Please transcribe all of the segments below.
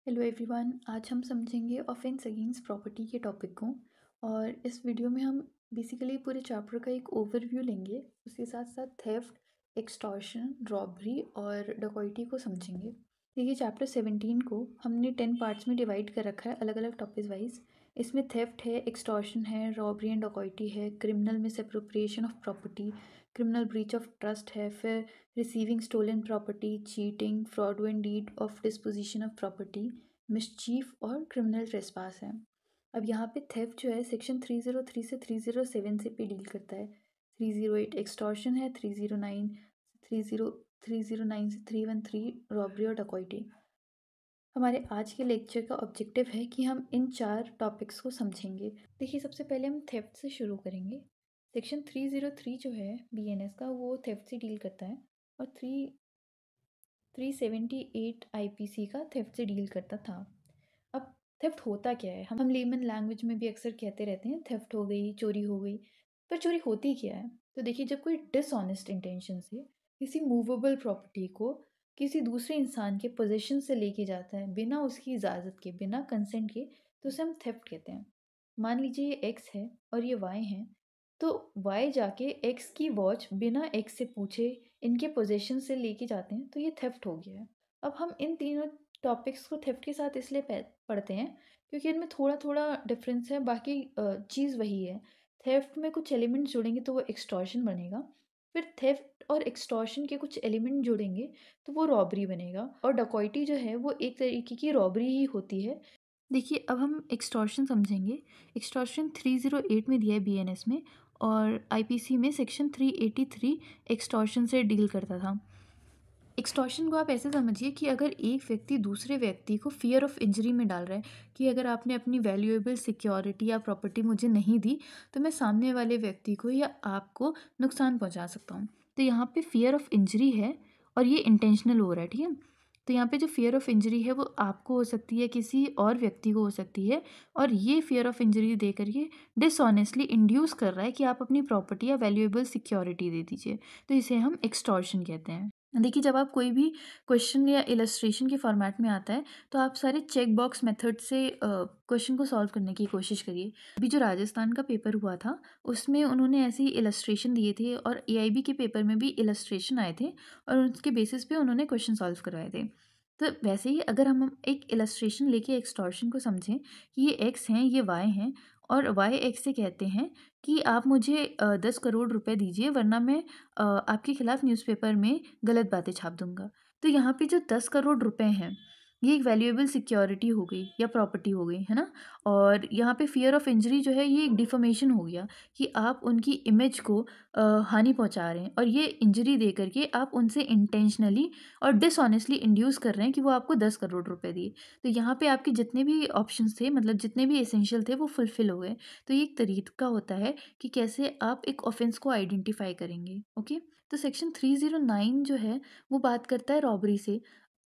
Hello everyone. आज हम समझेंगे ऑफेंस अगेंस्ट प्रॉपर्टी के टॉपिक को। और इस वीडियो में हम बेसिकली पूरे चैप्टर का एक ओवरव्यू लेंगे। उसके साथ साथ थेफ्ट, एक्सटॉर्शन, रॉबरी और डकॉइटी को समझेंगे। देखिए, चैप्टर 17 को हमने 10 पार्ट्स में डिवाइड कर रखा है, अलग अलग टॉपिक वाइज। इसमें थेफ्ट है, एक्सटॉर्शन है, रॉबरी एंड डकॉइटी है, criminal misappropriation of property, criminal breach of trust है, फिर receiving stolen property, cheating, fraudulent deed of disposition of property, mischief और क्रिमिनल ट्रेसपास है। अब यहाँ पे थेफ्ट जो है सेक्शन 303 से 307 से पे डील करता है। 308 एक्सटॉर्शन है, 309 से 313 रॉबरी और डकॉइटी। हमारे आज के लेक्चर का ऑब्जेक्टिव है कि हम इन 4 टॉपिक्स को समझेंगे। देखिए, सबसे पहले हम थेफ्ट से शुरू करेंगे। सेक्शन 303 जो है बीएनएस का, वो थेफ्ट से डील करता है। और 378 आईपीसी का थेफ्ट से डील करता था। अब थेफ्ट होता क्या है? हम लेमन लैंग्वेज में भी अक्सर कहते रहते हैं थेफ्ट हो गई, चोरी हो गई। पर चोरी होती क्या है? तो देखिए, जब कोई डिसऑनेस्ट इंटेंशन से किसी मूवेबल प्रॉपर्टी को किसी दूसरे इंसान के पोजीशन से लेके जाता है बिना उसकी इजाज़त के, बिना कंसेंट के, तो उसे हम थेफ्ट कहते हैं। मान लीजिए ये एक्स है और ये वाई है, तो वाई जाके एक्स की वॉच बिना एक्स से पूछे इनके पोजीशन से लेके जाते हैं, तो ये थेफ्ट हो गया है। अब हम इन तीनों टॉपिक्स को थेफ्ट के साथ इसलिए पढ़ते हैं क्योंकि इनमें थोड़ा थोड़ा डिफरेंस है, बाकी चीज़ वही है। थेफ्ट में कुछ एलिमेंट जुड़ेंगे तो वो एक्सटॉर्शन बनेगा, फिर थेफ्ट और एक्सटॉर्शन के कुछ एलिमेंट जुड़ेंगे तो वो रॉबरी बनेगा, और डकॉइटी जो है वो एक तरीके की रॉबरी ही होती है। देखिए, अब हम एक्सटॉर्शन समझेंगे। एक्सटॉर्शन 308 में दिया है बीएनएस में, और आईपीसी में सेक्शन 383 एक्सटॉर्शन से डील करता था। एक्सटॉर्शन को आप ऐसे समझिए कि अगर एक व्यक्ति दूसरे व्यक्ति को फियर ऑफ इंजरी में डाल रहा है कि अगर आपने अपनी वैल्यूएबल सिक्योरिटी या प्रॉपर्टी मुझे नहीं दी तो मैं सामने वाले व्यक्ति को या आपको नुकसान पहुंचा सकता हूं। तो यहाँ पे फियर ऑफ इंजरी है और ये इंटेंशनल हो रहा है, ठीक है। तो यहाँ पे जो फियर ऑफ इंजरी है वो आपको हो सकती है, किसी और व्यक्ति को हो सकती है, और ये फियर ऑफ इंजरी दे करके डिसऑनेस्टली इंड्यूस कर रहा है कि आप अपनी प्रॉपर्टी या वैल्यूएबल सिक्योरिटी दे दीजिए। तो इसे हम एक्सटॉर्शन कहते हैं। देखिए, जब आप कोई भी क्वेश्चन या इलस्ट्रेशन के फॉर्मेट में आता है तो आप सारे चेक बॉक्स मेथड से क्वेश्चन को सॉल्व करने की कोशिश करिए। अभी जो राजस्थान का पेपर हुआ था उसमें उन्होंने ऐसी इलस्ट्रेशन दिए थे, और एआईबी के पेपर में भी इलस्ट्रेशन आए थे, और उसके बेसिस पे उन्होंने क्वेश्चन सॉल्व करवाए थे। तो वैसे ही अगर हम एक इलस्ट्रेशन लेके एक्सटॉर्शन को समझें कि ये एक्स हैं, ये वाई हैं, और वाई एक्स से कहते हैं कि आप मुझे 10 करोड़ रुपए दीजिए, वरना मैं आपके खिलाफ न्यूज़पेपर में गलत बातें छाप दूंगा। तो यहाँ पे जो 10 करोड़ रुपए हैं, ये एक वैल्यूएबल सिक्योरिटी हो गई या प्रॉपर्टी हो गई, है ना। और यहाँ पे फियर ऑफ इंजरी जो है ये एक डिफॉर्मेशन हो गया कि आप उनकी इमेज को हानि पहुंचा रहे हैं, और ये इंजरी दे करके आप उनसे इंटेंशनली और डिसऑनेस्टली इंड्यूस कर रहे हैं कि वो आपको 10 करोड़ रुपए दिए। तो यहाँ पे आपके जितने भी ऑप्शंस थे, मतलब जितने भी एसेंशियल थे, वो फुलफिल हो गए। तो ये एक तरीका होता है कि कैसे आप एक ऑफेंस को आइडेंटिफाई करेंगे। ओके, तो सेक्शन 309 जो है वो बात करता है रॉबरी से।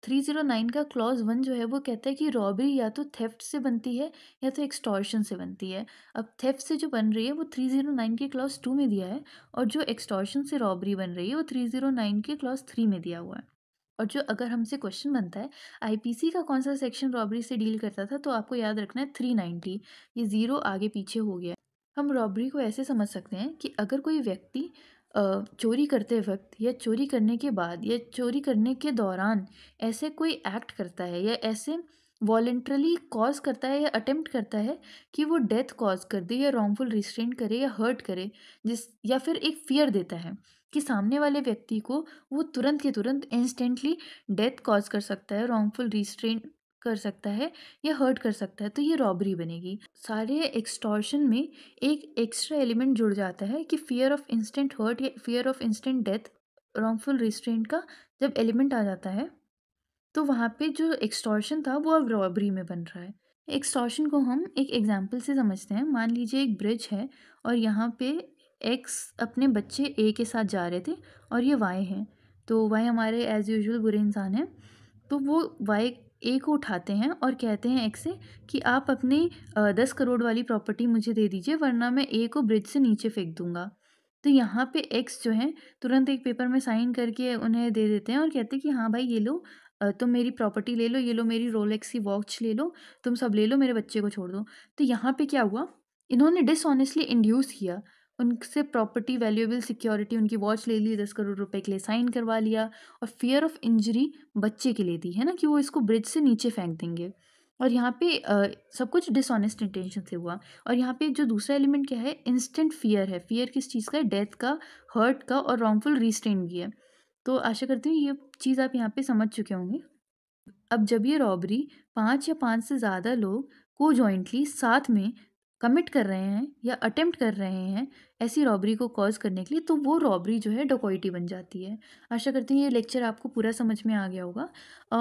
309 का क्लॉज 1 जो है वो कहता है कि रॉबरी या तो थेफ्ट से बनती है या तो एक्सटॉर्शन से बनती है। अब थेफ्ट से जो बन रही है वो 309 के क्लॉज 2 में दिया है, और जो एक्सटॉर्शन से रॉबरी बन रही है वो 309 के क्लॉज 3 में दिया हुआ है। और जो अगर हमसे क्वेश्चन बनता है आईपीसी का कौन सा सेक्शन रॉबरी से डील करता था, तो आपको याद रखना है 390। ये ज़ीरो आगे पीछे हो गया। हम रॉबरी को ऐसे समझ सकते हैं कि अगर कोई व्यक्ति चोरी करते वक्त या चोरी करने के बाद या चोरी करने के दौरान ऐसे कोई एक्ट करता है या ऐसे वॉलेंटरली कॉज करता है या अटेम्प्ट करता है कि वो डेथ कॉज कर दे या रॉन्गफुल रिस्ट्रेंट करे या हर्ट करे, जिस या फिर एक फियर देता है कि सामने वाले व्यक्ति को वो तुरंत के तुरंत इंस्टेंटली डेथ कॉज कर सकता है, रॉन्गफुल रिस्ट्रेंट कर सकता है या हर्ट कर सकता है, तो ये रॉबरी बनेगी। सारे एक्सटॉर्शन में एक एक्स्ट्रा एलिमेंट जुड़ जाता है कि फियर ऑफ इंस्टेंट हर्ट या fear of instant death, wrongful restraint का जब एलिमेंट आ जाता है तो वहाँ पे जो एक्सटॉर्शन था वो अब रॉबरी में बन रहा है। एक्सटॉर्शन को हम एक एग्जाम्पल से समझते हैं। मान लीजिए एक ब्रिज है और यहाँ पे एक्स अपने बच्चे ए के साथ जा रहे थे और ये वाई हैं। तो वाई हमारे एज यूजुअल बुरे इंसान हैं, तो वो वाई ए को उठाते हैं और कहते हैं एक्स से कि आप अपनी 10 करोड़ वाली प्रॉपर्टी मुझे दे दीजिए, वरना मैं ए को ब्रिज से नीचे फेंक दूंगा। तो यहाँ पे एक्स जो है तुरंत एक पेपर में साइन करके उन्हें दे देते हैं और कहते हैं कि हाँ भाई, ये लो, तुम मेरी प्रॉपर्टी ले लो, ये लो मेरी रोलेक्स की वॉच ले लो, तुम सब ले लो, मेरे बच्चे को छोड़ दो। तो यहाँ पे क्या हुआ, इन्होंने डिसऑनेस्टली इंड्यूस किया, उनसे प्रॉपर्टी, वैल्यूएबल सिक्योरिटी, उनकी वॉच ले ली, 10 करोड़ रुपए के लिए साइन करवा लिया, और फ़ियर ऑफ इंजरी बच्चे के लिए दी, है ना, कि वो इसको ब्रिज से नीचे फेंक देंगे। और यहाँ पे सब कुछ डिसऑनेस्ट इंटेंशन से हुआ। और यहाँ पे जो दूसरा एलिमेंट क्या है, इंस्टेंट फ़ियर है। फ़ियर किस चीज़ का है? डेथ का, हर्ट का, और रॉन्गफुल रिस्ट्रेंट भी है। तो आशा करती हूँ ये चीज़ आप यहाँ पे समझ चुके होंगे। अब जब ये रॉबरी 5 या 5 से ज़्यादा लोग को-जॉइंटली साथ में कमिट कर रहे हैं या अटेम्प्ट कर रहे हैं ऐसी रॉबरी को कॉज़ करने के लिए, तो वो रॉबरी जो है डकैती बन जाती है। आशा करती हूँ ये लेक्चर आपको पूरा समझ में आ गया होगा।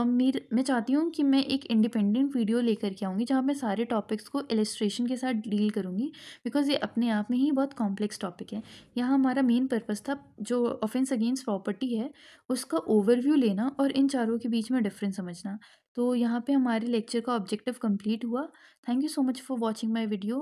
मैं चाहती हूँ कि मैं एक इंडिपेंडेंट वीडियो लेकर के आऊँगी जहाँ मैं सारे टॉपिक्स को इलस्ट्रेशन के साथ डील करूँगी, बिकॉज़ ये अपने आप में ही बहुत कॉम्प्लेक्स टॉपिक है। यहाँ हमारा मेन पर्पस था जो ऑफेंस अगेंस्ट प्रॉपर्टी है उसका ओवरव्यू लेना और इन चारों के बीच में डिफरेंस समझना। तो यहाँ पे हमारे लेक्चर का ऑब्जेक्टिव कंप्लीट हुआ। Thank you so much for watching my video.